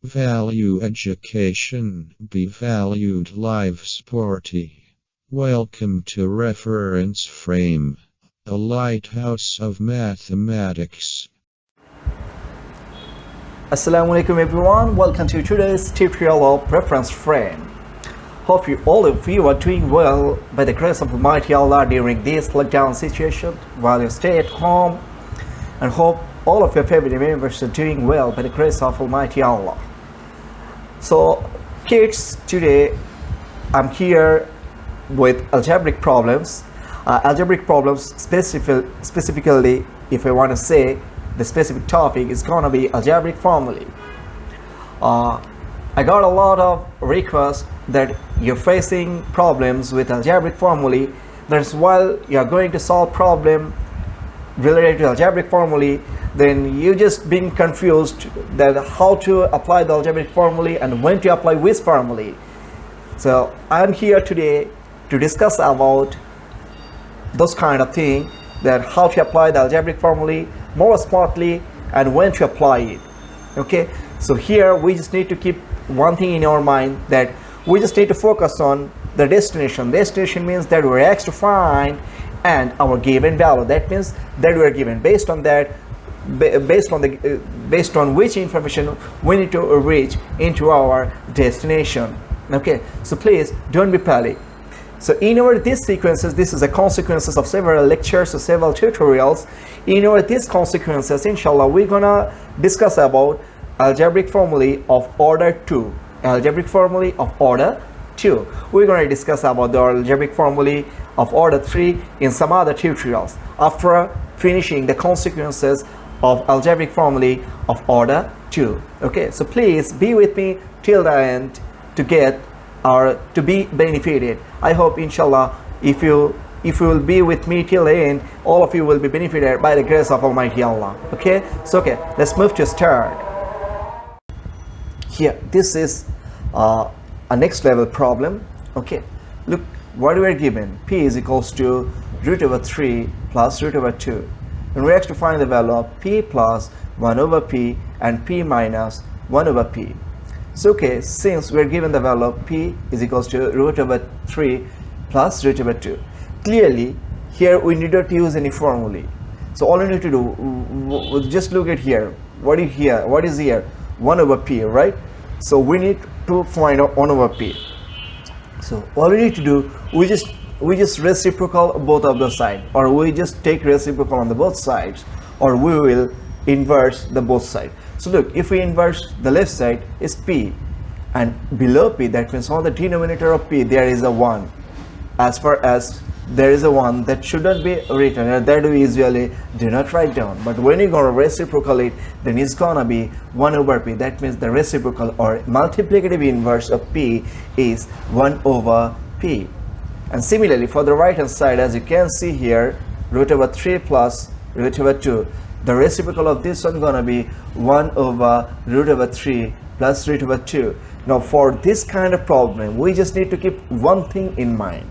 Value education, be valued live sporty. Welcome to Reference Frame, a lighthouse of mathematics. Assalamu alaikum everyone, welcome to today's tutorial of reference frame. Hope all of you are doing well by the grace of Almighty Allah during this lockdown situation while you stay at home, and hope all of your family members are doing well by the grace of Almighty Allah. So kids, today I'm here with algebraic problems. Specifically, if I want to say, the specific topic is gonna be algebraic formulae. I got a lot of requests that you're facing problems with algebraic formulae. That's while you're going to solve problem related to algebraic formulae, then you just being confused that how to apply the algebraic formulae and when to apply which formulae. So I'm here today to discuss about those kind of thing, that how to apply the algebraic formulae more smartly and when to apply it. Okay, so here we just need to keep one thing in our mind, that we just need to focus on the destination. Destination means that we're asked to find and our given value. That means that we're given based on that, based on which information we need to reach into our destination. Okay, so please don't be panic. So in our these sequences, this is a consequences of several lectures or several tutorials. In our these consequences, inshallah, we're gonna discuss about algebraic formulae of order 2. Algebraic formulae of order 2. We're gonna discuss about the algebraic formulae of order 3 in some other tutorials after finishing the consequences of algebraic formulae of order 2. Okay, so please be with me till the end to get or to be benefited. I hope inshallah if you will be with me till the end, all of you will be benefited by the grace of Almighty Allah. Okay, so let's move to start. Here, this is a next level problem. Okay, look what we are given. P is equals to root over 3 plus root over 2, and we have to find the value of p plus 1 over p and p minus 1 over p. So okay, since we are given the value of p is equals to root over 3 plus root over 2, clearly here we need not use any formulae. So all you need to do, just look at here. What is here? 1 over p, right? So we need to find out 1 over p. So all we need to do, we just reciprocal both of the sides, or we just take reciprocal on the both sides, or we will inverse the both sides. So look, if we inverse the left side is p, and below p, that means on the denominator of p there is a 1. As far as there is a 1, that shouldn't be written, and that we usually do not write down. But when you're gonna reciprocal it, then it's gonna be 1 over p. That means the reciprocal or multiplicative inverse of p is 1 over p. And similarly for the right hand side, as you can see here, root over 3 plus root over 2, the reciprocal of this one gonna be 1 over root over 3 plus root over 2. Now for this kind of problem, we just need to keep one thing in mind.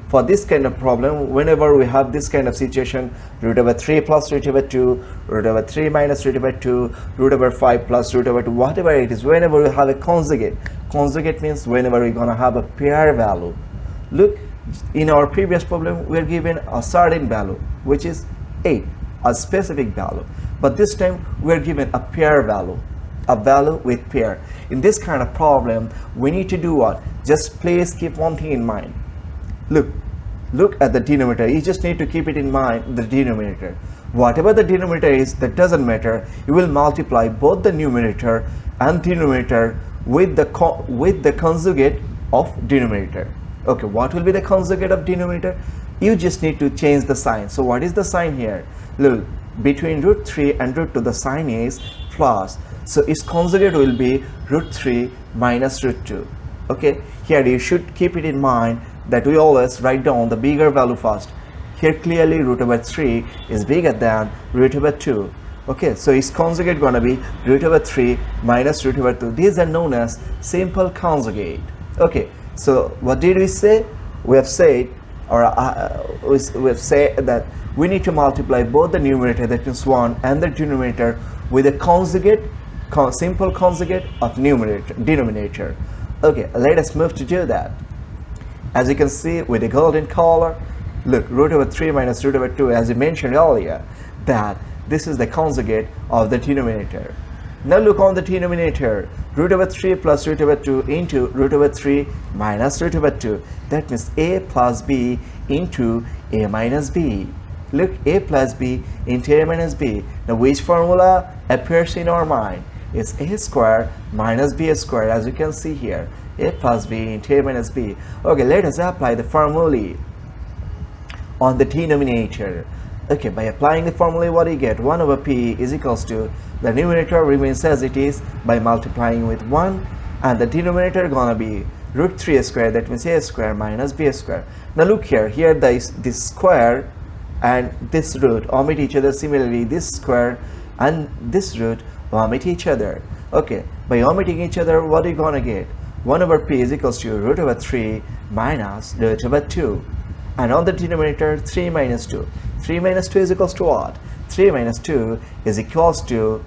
For this kind of problem, whenever we have this kind of situation, root over 3 plus root over 2, root over 3 minus root over 2, root over 5 plus root over 2, whatever it is, whenever we have a conjugate means whenever we're gonna have a pair value. Look, in our previous problem, we are given a certain value, which is 8, a specific value. But this time, we are given a pair value, a value with pair. In this kind of problem, we need to do what? Just please keep one thing in mind. Look at the denominator. You just need to keep it in mind, the denominator. Whatever the denominator is, that doesn't matter. You will multiply both the numerator and denominator with the conjugate of denominator. Okay, what will be the conjugate of denominator? You just need to change the sign. So what is the sign here? Look, between root 3 and root 2, the sign is plus. So its conjugate will be root 3 minus root 2. Okay, here you should keep it in mind that we always write down the bigger value first. Here clearly root over 3 is bigger than root over 2. Okay, so its conjugate gonna be root over 3 minus root over 2. These are known as simple conjugate. Okay, so what did we say? We have said, or we have said that we need to multiply both the numerator, that is 1, and the denominator with a conjugate simple conjugate of denominator. Okay, let us move to do that. As you can see with the golden color, look, root over 3 minus root over 2, as you mentioned earlier, that this is the conjugate of the denominator. Now look on the denominator, root over 3 plus root over 2 into root over 3 minus root over 2. That means a plus b into a minus b. Look, a plus b into a minus b. Now which formula appears in our mind? It's a square minus b square, as you can see here. A plus b into a minus b. Okay, let us apply the formulae on the denominator. Okay, by applying the formula, what do you get? 1 over p is equals to, the numerator remains as it is by multiplying with 1, and the denominator gonna be root 3 square, that means a square minus b square. Now look here, this square and this root omit each other. Similarly, this square and this root omit each other. Okay, by omitting each other, what are you gonna get? 1 over p is equals to root over 3 minus root over 2. And on the denominator, 3 minus 2. 3 minus 2 is equals to what? 3 minus 2 is equals to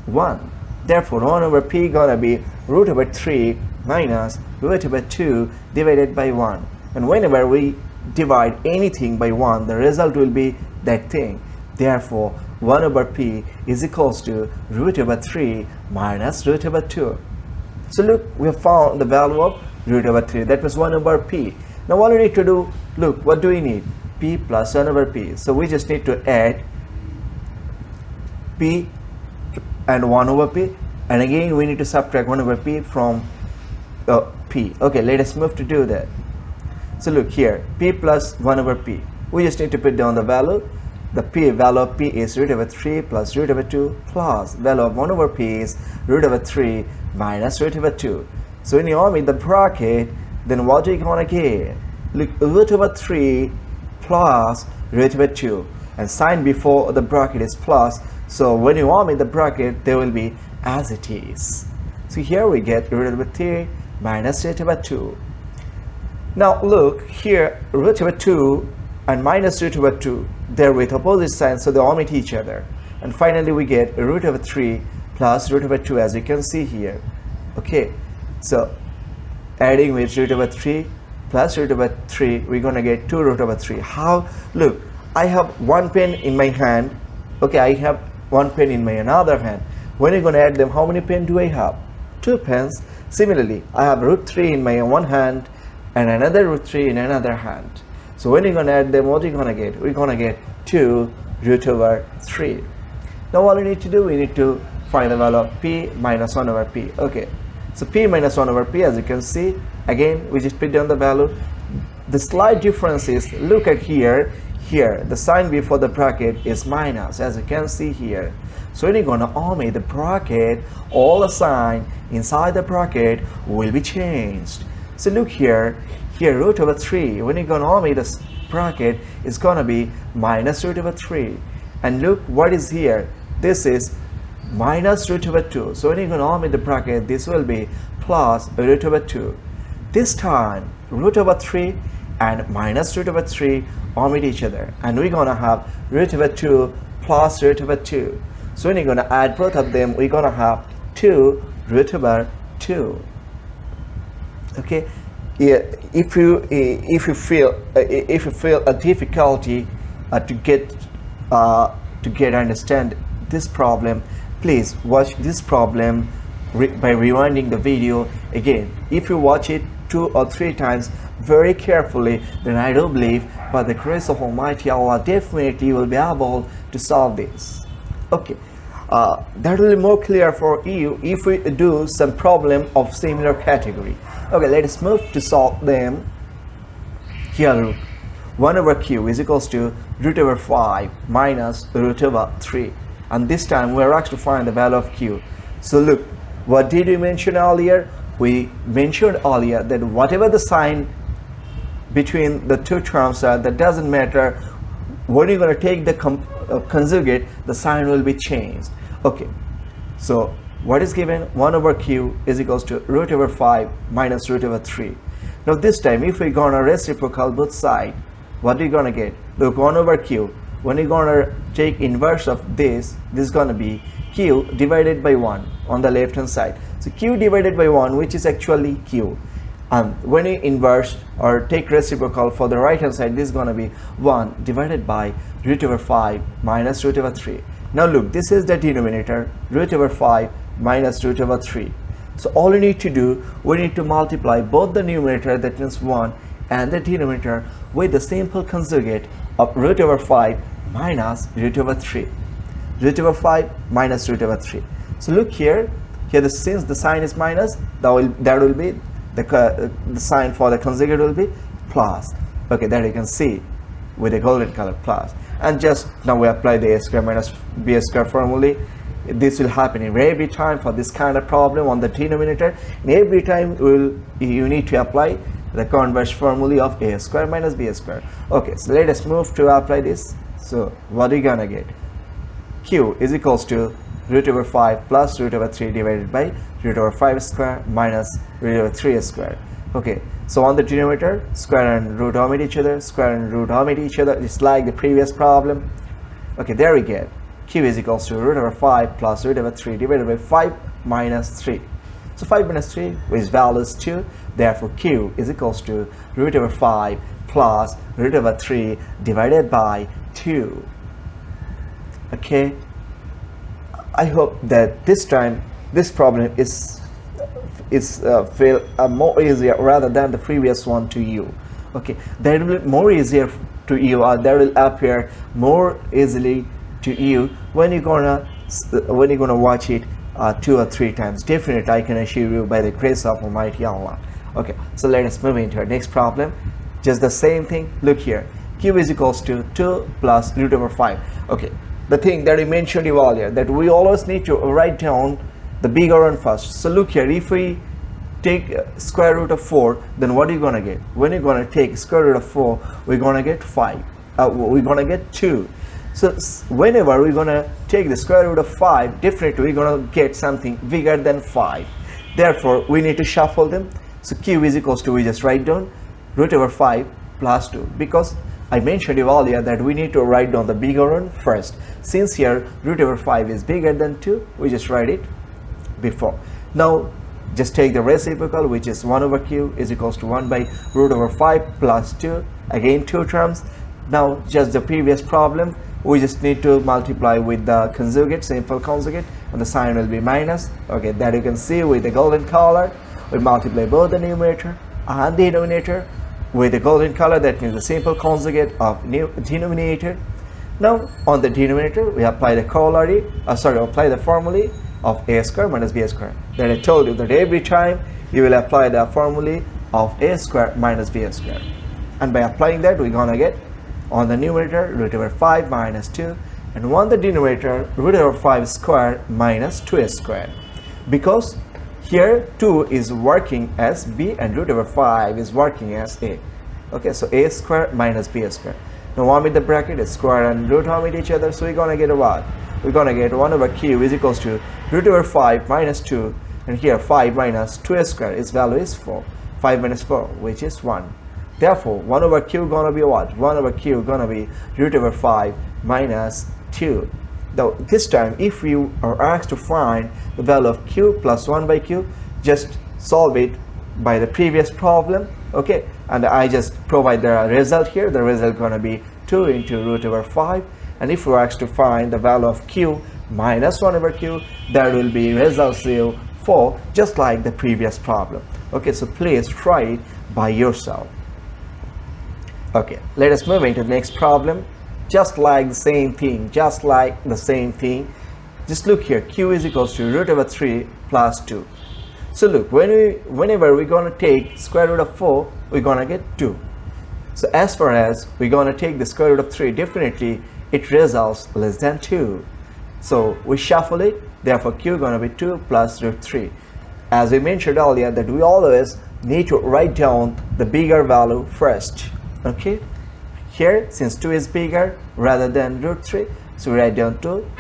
1. Therefore, 1 over p gonna be root over 3 minus root over 2 divided by 1. And whenever we divide anything by 1, the result will be that thing. Therefore, 1 over p is equals to root over 3 minus root over 2. So look, we have found the value of root over 3. That was 1 over p. Now what we need to do, look, what do we need? P plus 1 over p. So we just need to add p and 1 over p, and again we need to subtract 1 over p from p. Okay, let us move to do that. So look here, p plus 1 over p. We just need to put down the value. The value of p is root over 3 plus root over 2 plus value of 1 over p is root over 3 minus root over 2. So when you omit the bracket, then what are you gonna get? Look, root over 3 plus root over 2, and sign before the bracket is plus, so when you omit the bracket, they will be as it is. So here we get root over 3 minus root over 2. Now look here, root over 2 and minus root over 2, they're with opposite signs, so they omit each other. And finally we get root over 3 plus root over 2, as you can see here. Okay, so adding with root over 3 plus root over 3, we're gonna get 2 root over 3. How? Look, I have one pen in my hand. Okay, I have one pen in my another hand. When you're gonna add them, how many pens do I have? 2 pens. Similarly, I have root 3 in my one hand and another root 3 in another hand. So when you're gonna add them, what are you gonna get? We're gonna get 2 root over 3. Now all we need to do, we need to find the value of p minus 1 over p. Okay, so p minus 1 over p, as you can see, again we just put down the value. The slight difference is, look at here, the sign before the bracket is minus, as you can see here. So when you're gonna omit the bracket, all the sign inside the bracket will be changed. So look here root over 3, when you're gonna omit the bracket, it's gonna be minus root over 3. And look what is here, this is minus root over 2. So when you're gonna omit the bracket, this will be plus root over 2. This time root over 3 and minus root over 3 omit each other, and we're gonna have root over 2 plus root over 2. So when you're gonna add both of them, we're gonna have 2 root over 2. Okay, yeah, if you feel a difficulty to get understand this problem, please watch this problem by rewinding the video again. If you watch it 2 or 3 times very carefully, then I do believe by the grace of Almighty Allah, definitely you will be able to solve this. Okay, that will be more clear for you if we do some problem of similar category. Okay, let us move to solve them. Here look, 1 over q is equals to root over 5 minus root over 3, and this time we are asked to find the value of q. So look, what did we mention earlier? We mentioned earlier that whatever the sign between the two terms are, that doesn't matter. When you're going to take the conjugate, the sign will be changed. Okay, so what is given? 1 over q is equals to root over 5 minus root over 3. Now this time, if we're going to reciprocal both sides, what are you going to get? Look, 1 over q, when you're going to take inverse of this is going to be q divided by 1. on the left hand side. So q divided by 1, which is actually q, and when you inverse or take reciprocal for the right hand side, this is going to be 1 divided by root over 5 minus root over 3. Now look, this is the denominator, root over 5 minus root over 3. So all you need to do, we need to multiply both the numerator, that means 1, and the denominator with the simple conjugate of root over 5 minus root over 3. Root over 5 minus root over 3. So look here, since the sign is minus, that will be the sign for the conjugate will be plus. Okay, that you can see with the golden color plus. And just now we apply the a square minus b square formulae. This will happen every time for this kind of problem on the denominator, and every time you need to apply the converse formulae of a square minus b square. Okay, so let us move to apply this. So what are you gonna get? Q is equals to root over 5 plus root over 3 divided by root over 5 square minus root over 3 square. Okay, so on the denominator, square and root omit each other, square and root omit each other, just like the previous problem. Okay, there we get q is equals to root over 5 plus root over 3 divided by 5 minus 3. So 5 minus 3, which value is 2. Therefore, q is equals to root over 5 plus root over 3 divided by 2. Okay, I hope that this time this problem is more easier rather than the previous one to you. Okay, that will be more easier to you, or that will appear more easily to you when you're gonna watch it 2 or 3 times. Definitely, I can assure you by the grace of Almighty Allah. Okay, so let us move into our next problem. Just the same thing. Look here, q is equals to 2 plus root over 5. Okay, the thing that I mentioned you earlier, that we always need to write down the bigger one first. So look here, if we take square root of 4, then what are you gonna get? When you're gonna take square root of 4, we're gonna get 5. We're gonna get 2. So whenever we're gonna take the square root of 5, definitely we're gonna get something bigger than 5. Therefore, we need to shuffle them. So q is equals to, we just write down root over 5 plus 2, because I mentioned you earlier that we need to write down the bigger one first. Since here root over 5 is bigger than 2, we just write it before. Now just take the reciprocal, which is 1 over q is equals to 1 by root over 5 plus 2, again 2 terms. Now just the previous problem, we just need to multiply with the conjugate, simple conjugate, and the sign will be minus. Okay, that you can see with the golden color. We multiply both the numerator and the denominator with the golden color, that means the simple conjugate of denominator. Now on the denominator, we apply the corollary, apply the formulae of a square minus b square. Then I told you that every time you will apply the formulae of a square minus b square, and by applying that, we're gonna get on the numerator root over 5 minus 2, and on the denominator root over 5 square minus 2 square, because here 2 is working as b and root over 5 is working as a. Okay, so a square minus b square. Now omit the bracket, square and root omit each other, so we're gonna get a what? We're gonna get 1 over q is equals to root over 5 minus 2, and here 5 minus 2 square, its value is 4. 5 minus 4, which is 1. Therefore, 1 over q gonna be what? 1 over q gonna be root over 5 minus 2. Now this time, if you are asked to find the value of q plus 1 by q, just solve it by the previous problem. Okay, and I just provide the result here. The result gonna be 2 into root over 5, and if we're asked to find the value of q minus 1 over q, that will be result 4, just like the previous problem. Okay, so please try it by yourself. Okay, let us move into the next problem. Just like the same thing, just look here, q is equals to root over 3 plus 2. So look, whenever we're going to take square root of 4, we're going to get 2. So as far as we're going to take the square root of 3, definitely it results less than 2. So we shuffle it, therefore q is going to be 2 plus root 3. As we mentioned earlier, that we always need to write down the bigger value first. Okay, here since 2 is bigger rather than root 3, so we write down 2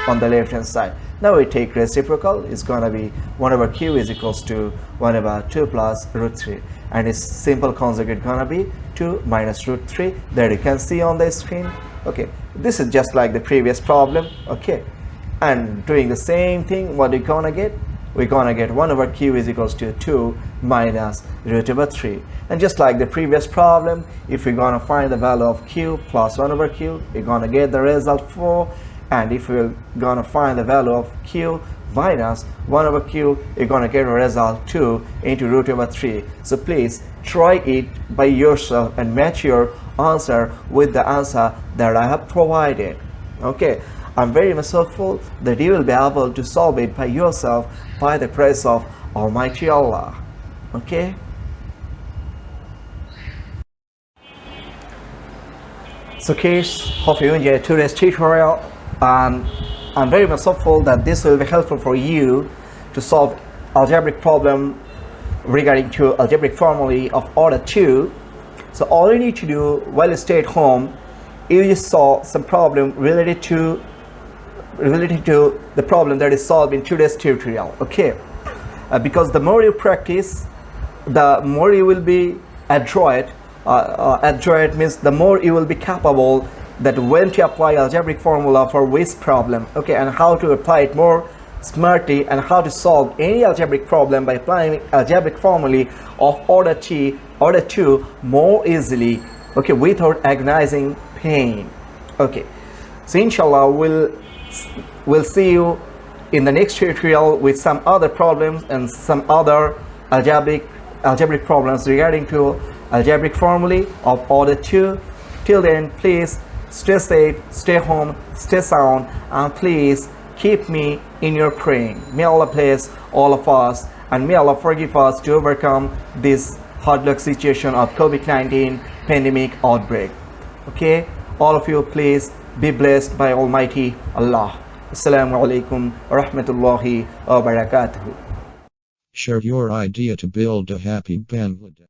on the left hand side. Now we take reciprocal, it's gonna be 1 over q is equals to 1 over 2 plus root 3, and its simple conjugate gonna be 2 minus root 3, that you can see on the screen. Okay, this is just like the previous problem. Okay, and doing the same thing, what we're gonna get? We're gonna get 1 over q is equals to 2 minus root over 3. And just like the previous problem, if we're gonna find the value of q plus 1 over q, we're gonna get the result 4. And if we're gonna find the value of q minus 1 over q, you're gonna get a result 2 into root over 3. So please try it by yourself and match your answer with the answer that I have provided. Okay, I'm very much hopeful that you will be able to solve it by yourself by the grace of Almighty Allah. Okay. So kids, hope you enjoyed today's tutorial, and I'm very much hopeful that this will be helpful for you to solve algebraic problem regarding to algebraic formulae of order 2. So all you need to do while you stay at home, you just solve some problem related to the problem that is solved in today's tutorial. Okay, because the more you practice, the more you will be adroit. Adroit means the more you will be capable that when to apply algebraic formula for which problem, okay, and how to apply it more smartly, and how to solve any algebraic problem by applying algebraic formulae of order 2 more easily, okay, without agonizing pain. Okay, so inshallah we'll see you in the next tutorial with some other problems and some other algebraic problems regarding to algebraic formulae of order 2. Till then, please stay safe, stay home, stay sound, and please keep me in your praying. May Allah bless all of us, and may Allah forgive us to overcome this hard luck situation of COVID-19 pandemic outbreak. Okay, all of you, please be blessed by Almighty Allah. Assalamu alaikum wa rahmatullahi wa barakatuh. Share your idea to build a happy Bangladesh.